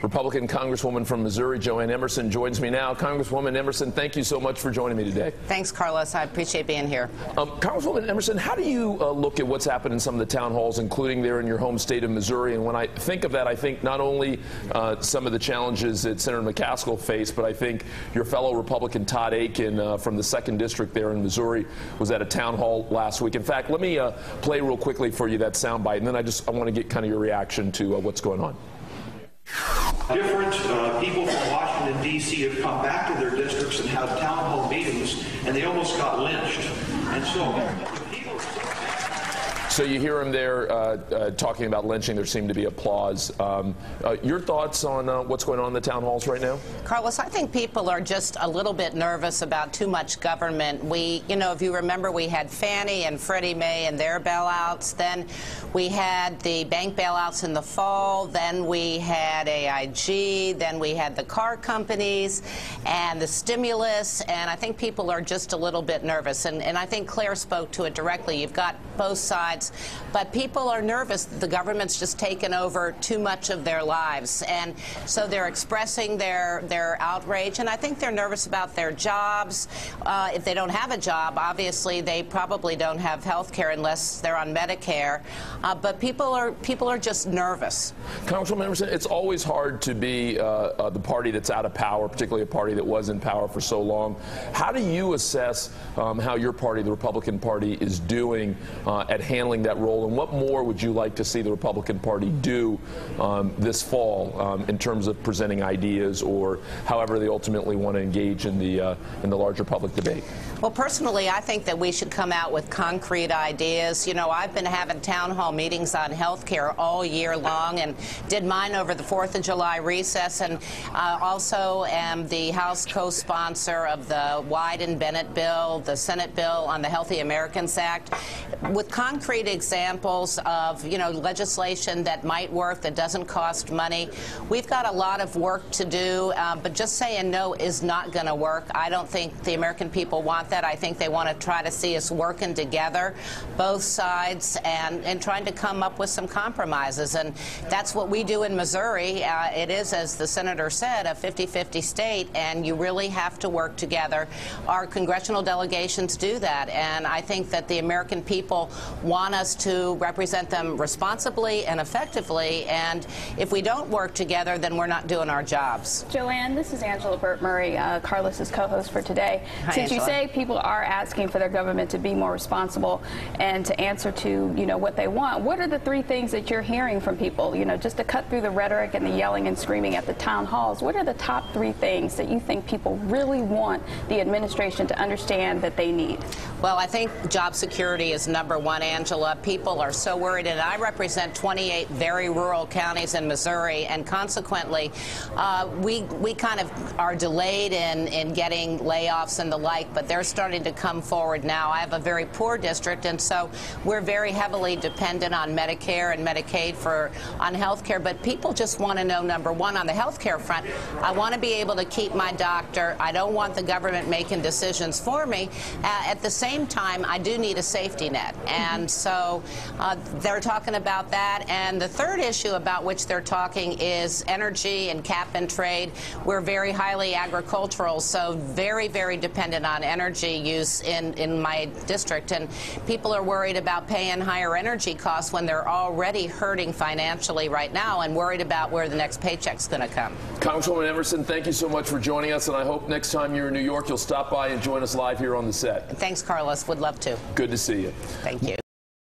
Republican Congresswoman from Missouri, Ann Emerson, joins me now. Congresswoman Emerson, thank you so much for joining me today. Thanks, Carlos. I appreciate being here. Congresswoman Emerson, how do you look at what's happened in some of the town halls, including there in your home state of Missouri? And when I think of that, I think not only some of the challenges that Senator McCaskill faced, but I think your fellow Republican Todd Akin from the 2nd District there in Missouri was at a town hall last week. In fact, let me play real quickly for you that soundbite, and then I want to get kind of your reaction to what's going on. Different people from Washington, D.C. have come back to their districts and had town hall meetings, and they almost got lynched. And so you hear him there talking about lynching. There seemed to be applause. Your thoughts on what's going on in the town halls right now? Carlos, I think people are just a little bit nervous about too much government. If you remember, we had Fannie and Freddie Mae and their bailouts. Then we had the bank bailouts in the fall. Then we had AIG. Then we had the car companies and the stimulus. And I think people are just a little bit nervous. And I think Claire spoke to it directly. You've got both sides. But people are nervous. The government's just taken over too much of their lives. And so they're expressing their outrage. And I think they're nervous about their jobs. If they don't have a job, obviously they probably don't have health care unless they're on Medicare. But people are just nervous. Congresswoman Emerson, it's always hard to be the party that's out of power, particularly a party that was in power for so long. How do you assess how your party, the Republican Party, is doing at handling that role, and what more would you like to see the Republican Party do this fall in terms of presenting ideas or however they ultimately want to engage in the larger public debate? Well, personally, I think that we should come out with concrete ideas. You know, I've been having town hall meetings on health care all year long and did mine over the 4th of July recess, and also am the House co-sponsor of the Wyden-Bennett bill, the Senate bill on the Healthy Americans Act, with concrete examples of, legislation that might work, that doesn't cost money. We've got a lot of work to do, but just saying no is not going to work. I don't think the American people want that. I think they want to try to see us working together, both sides, and trying to come up with some compromises. And that's what we do in Missouri. It is, as the senator said, a 50-50 state, and you really have to work together. Our congressional delegations do that, and I think that the American people want us to represent them responsibly and effectively, and if we don't work together, then we're not doing our jobs. Joanne, this is Angela Burt Murray, Carlos's co-host for today. Hi, Since Angela. You say people are asking for their government to be more responsible and to answer to, what they want, what are the 3 things that you're hearing from people? Just to cut through the rhetoric and the yelling and screaming at the town halls, what are the top 3 things that you think people really want the administration to understand that they need? Well, I think job security is #1, Angela. People are so worried, and I represent 28 very rural counties in Missouri, and consequently, we kind of are delayed in getting layoffs and the like, but they're starting to come forward now. I have a very poor district, and so we're very heavily dependent on Medicare and Medicaid on health care, but people just want to know, #1, on the health care front, I want to be able to keep my doctor. I don't want the government making decisions for me. At the same time, I do need a safety net, and so they're talking about that. And the third issue about which they're talking is energy and cap and trade. We're very highly agricultural, so very, very dependent on energy use in my district, and people are worried about paying higher energy costs when they're already hurting financially right now and worried about where the next paycheck's going to come. Congresswoman Emerson, thank you so much for joining us, and I hope next time you're in New York you'll stop by and join us live here on the set. Thanks, Carlos. Would love to. Good to see you. Thank you.